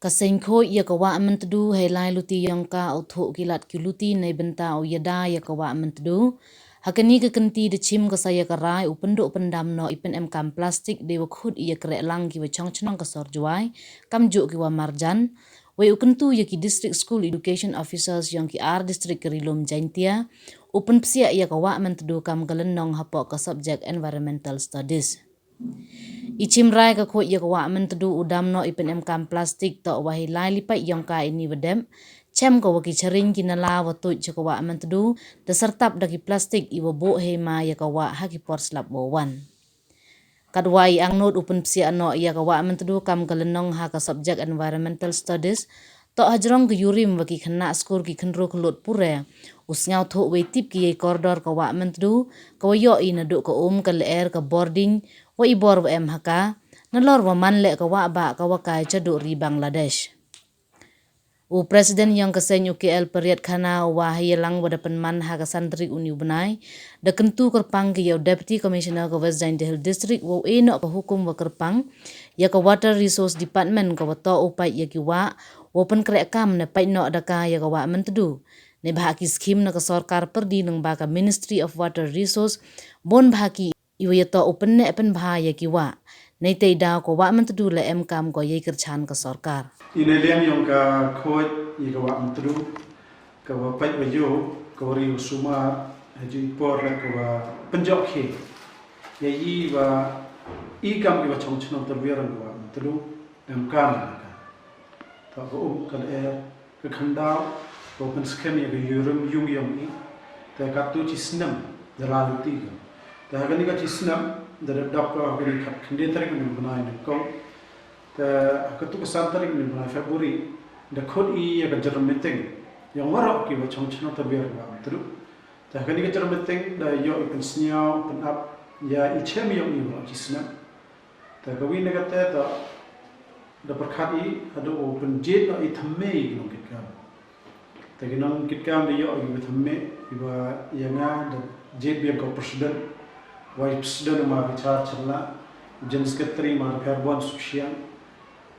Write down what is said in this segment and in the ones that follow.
Kasengko ia kawa amantudu helai luti yang ka authok kilat kiluti nei benta o yada ia kawa amantudu. Hakani kekenti de chim ka saya karai upenduk pendam no ipen kam plastik de wakhut ia kerek lang ki wachong chenong ka sorjuai kamjuk ki wa marjan. Wai ukentu ia ki district school education officers yang ki ar district kerilum jaintia. Upen psia ia kawa amantudu kam galenong hapok ka subject environmental studies. Ichimrai ka khoi yak wa mentudu udam no ipen kam plastik to wahi lai lipai yang ka ini wedem chem ko waki charing kinala wa tu chak wa mentudu de sertap daki plastik iwo bo he ma yak wa haki por slap bo wan kadwai angnot upen psia no yak wa mentudu kam galenong ha ka subject environmental studies to hajrong ke yurim waki khna skor ki khnro khlot pure usngau tho we tip ki koridor ka wa mentudu ko yo ina do ko ka ler ka boarding wa ibor wa haka nalor wa manle ka wa ba ka wa kai chadu ri Bangladesh. U presiden yang keseny UKL periat khana wa hilang wa dapan man ha ka santri uni bunai da kentu kerpang ki yo deputy commissioner ka West Jain Hill district wa eno ka hukum wa kerpang ya ka water resource department ka wa to upai ya ki wa open krek kam ne pai no da ka ya ka wa mentudu ne bahaki skim na ka sarkar perdi nang ba ka Ministry of Water Resource bon bahaki iwa ya to open ne pen bahaya ki wa nei te da ko wa mentudu le kam ko ye kerchan ka sarkar ine liam yang ka khoi i ka wa mentudu ka wa pai wa yo ka ri usuma haji por ka wa penjok khi ye yi wa i kam ki wa chong chno tar wer ka wa mentudu kam ta ko ka ka khanda ko pen skem ye ka yurum yung yong i ta ka tu chi snam da la lu ti ta ga ni ka chi snam da dok ka ga ni khat khinde tar ki ni banai ne ko ta ka tu ka san tar ki ni banai February da khod i ya ka jar meeting yang warok ki wa chong chno ta ber ga mentudu ta ga ni ka jar meeting da yo i pen snyao pen up ya i chem yong i wa chi snam ta ga wi ne ka ta da perkhat i ado open jet no i thamme i no kit kam ta gi nong kit kam de yo i thamme i ba yanga da jet bi ko president wai president ma bichar challa jin secretary ma Pherbon Sukshian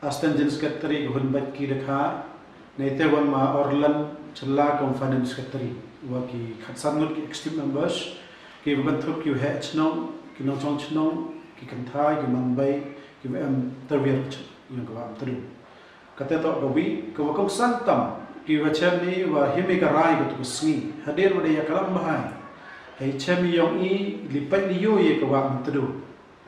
astan jin secretary gun bat ki rakha neite wan ma Orlan challa conference secretary wa ki khatsan mut ki extreme members ki ban thup ki he chno ki no chong chno ki kan thai ki mumbai ki am tarbiya yang kau amtru kata to gawi kau kau santam ki wacem ni wa himi ka rai ko tusni hadir wada ya kalam bahai hai chem yong i lipat ni yo ye kau amtru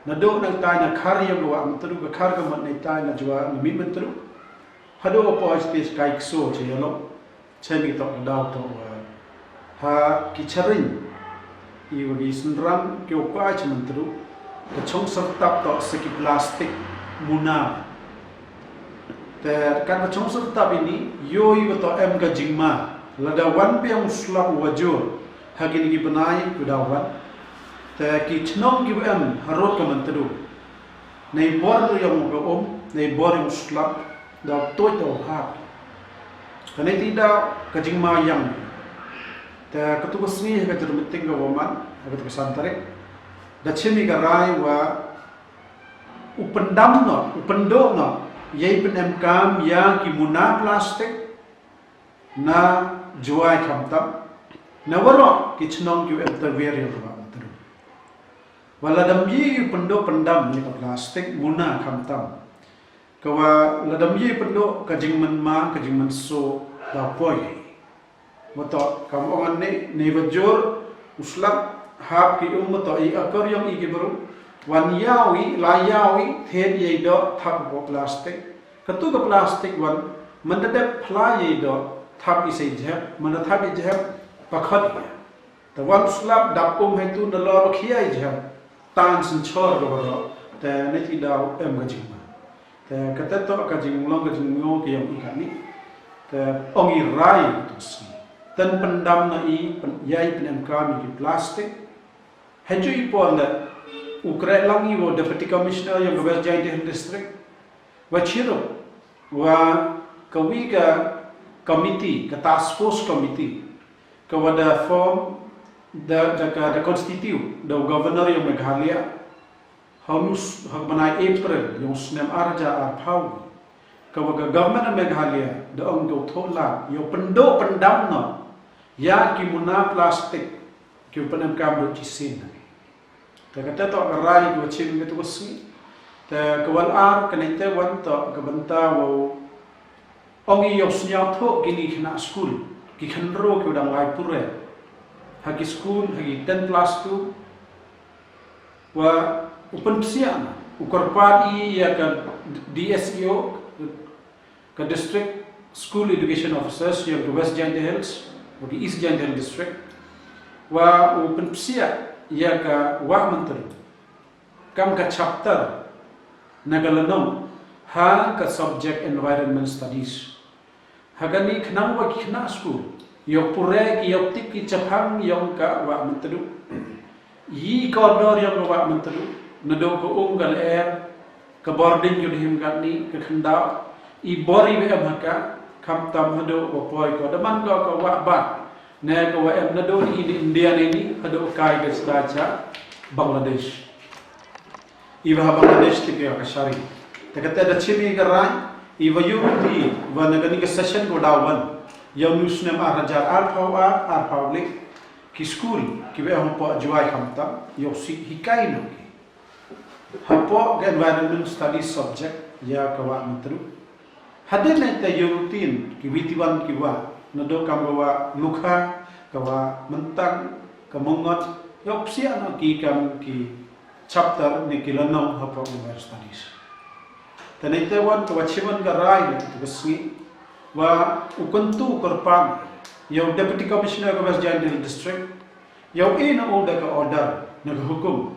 na do na tai na khar ye kau amtru ka khar ka mat nei tai na jwa ni mi mantru hado po space kai so che yalo chem i to da to ha ki charin i wadi sunram ki ko a chem mantru ka chong sartap to seki plastik muna kan macam serta ini yoi beto ka jingma lada wan piang slap wajur hagin gi benai kudawan ta ki chnom gi harot ka mantedu nei bor yang ga nei bor yang slap da toy to ha kan tidak ka jingma yang ta ketugas ni ka termeting ga waman ka ketugas santare da chemi ga rai wa upendam no upendo no yai pen kam ya ki muna plastik na juai khamtam na waro ki chnong ki interver yang ba terus wala dam yi pendo pendam ni plastik muna khamtam kawa ladam yi pendo ka jingman ma ka jingman so da poi moto kam ongan ne bajur uslap hab ki to i akor yang i ki baru wan yawi la yawi thed ye do thap bo plastik katu ka plastik wan mandade phla ye do thap i sei jap manda thap i jap pakhat ta wan slap dap he tu na lo khia i jap tan sin chor ro ro ta ne ti daw ga jingma ta kata to ka jing long ka jing ngo ki yang i ni ta ongi rai tu si tan pendam na i yai pen ka mi ki plastik heju i por na ukrai langi wo deputy commissioner yang West Jain Hill district wa chiro wa kawi ka committee ka task force committee ka wada form da constitute da governor yang Meghalaya hanus hak manai April yang snem arja ar pau kawaga government Meghalaya daong go thola yo pendo pendam no ya kimuna plastik ki penem kam do cisin ta kata to rai go chin gitu wasi ta kawal ar kanite wan to kabanta wo ongi yo snya tho gini khna school ki khanro ki udang lai pure hagi school hagi 10 plus 2 wa upan sian ukorpadi ya ka DSEO ka district school education officers yang ke West Jaintia Hills di East Jaintia Hills district wa upan sia ya ka wa menteri kam ka chapter nagalanong ha ka subject environment studies hagani khnang wa khna school yo pure ki yo tik ki chapang yong ka wa menteri yi corridor yang wa menteri nado ko unggal air ke boarding yo dihim gani ke khanda I bori be amaka kam tam hado boy ko daman ko wa ba ne ko wa em nado ni India ni hado kai ke staja Bangladesh iwa Bangladesh ti ke akashari takata da chimi garai iwa yuti wa nagani ke session ko dawan yang nusne ma rajar ar public ki school ki be hom po juai kam tam yo si hikai no ki hapo ke environment studies subject ya kawa mentru hadir neta yurutin ki witiwan ki wa nado kam wa lukha kawa mentang kamongot yopsia no ki kam ki chapter ni kilano hapo environment studies tanite wan kawa chiman garai tu besni wa ukuntu korpan yo deputy commissioner of West Jaintia district yo ina order na hukum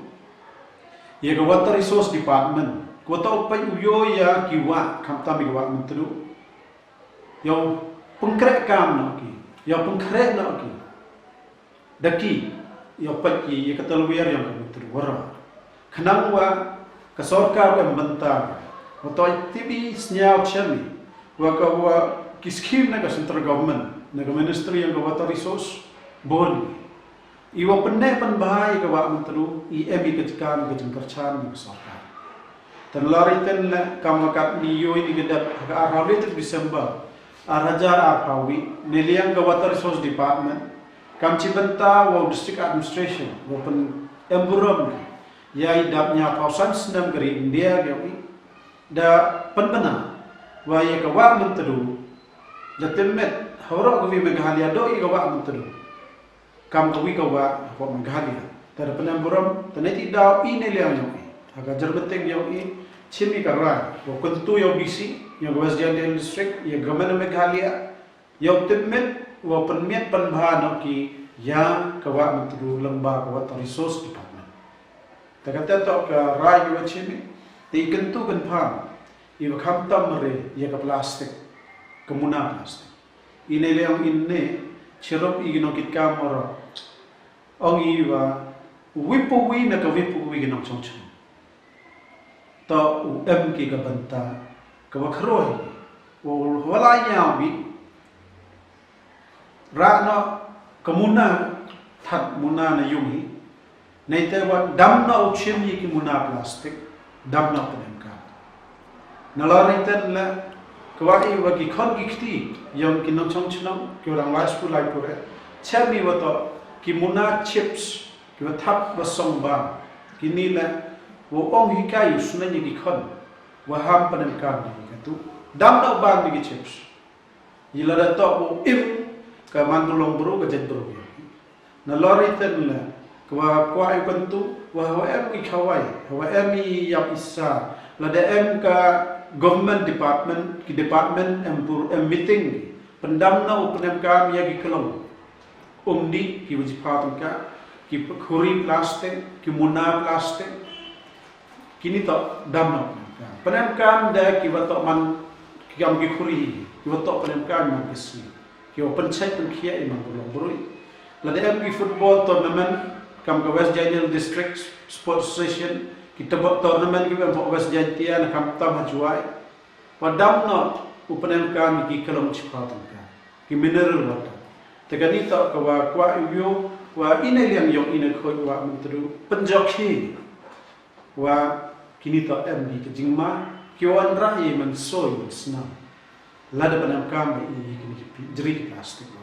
ye ka water resource department Kota upai uyo ya kiwa kamta miwa mentru yo pengkrek kam no ki yo pengkrek no ki daki yo paki ye katalwiar yang mentru wara khnang wa ka sarkar em banta kota tibi snyao chami wa ka wa ki scheme na ka central government na ka ministry yang ka water resource bon iwa penne pan bahai ka wa mentru I emi ketikan ka jengkarchan ni sarkar dan lari ten kamakat niyo ini gedap ke arah itu Desember arajar arhawi neliang ke water resource department kam cibenta wa district administration wa pen emburam ya idapnya pausan senam geri India gawi da penbena wa ya ke wa mentru da temet horo gawi Meghalaya do I ke wa mentru kam gawi ke wa Meghalaya tar penemburam taneti da ini liang gawi aga jarbeting yo I chimi karai wo kuntu yo bisi yo West Jaintia district ye gaman Meghalaya yo temet wo penmiat penbahano ki yang kawa mentru lemba kawa resource department takata to ka rai yo chimi ti kuntu penpam I kham tam re ye ka plastic kemuna plastic ine leong inne chirop igino kit kamera ongi wa wipu wi na ka wipu wi ginong chongchong to UM ki ka banta ka wakroi wo wala nyawi rano kamuna that muna na yungi nei te wa damna uchim ki muna plastic damna penem ka nalari ten la kwai wa ki khon ki khti yong ki no chong chong ki orang la school lai pore chami wa to ki muna chips ki wa thap wa song ba ki ni la wo ong hikai usna ni ki khon wa ham panem kam ni ka tu dam da bang ni ki chips yila da to wo im ka mandulong bro ka jet bro na lori ten la kwa ai kuntu wa em ki khawai wa em yap isa la da em ka government department ki department em meeting pendam na panem kam ya ki kelong di ki wajipatun ka ki khuri plastic ki muna plastic kini to damno panem kam da ki wato man ki am ki khuri ki wato panem kam man kisi ki open site pen khia imam bolong broi la da ki football tournament kam ka West Jaintia district sports association ki tabak tournament ki am West Jaintia na kam tam hajuai padamno upanem kam ki kalong chipatun ka ki mineral water tegani to ka wa kwa yo wa ine liang yo ine khoi wa mentru penjok hi wa kini to em di ke jingma Kiwan rai man soy sna. Lada banam kam i jerik plastik.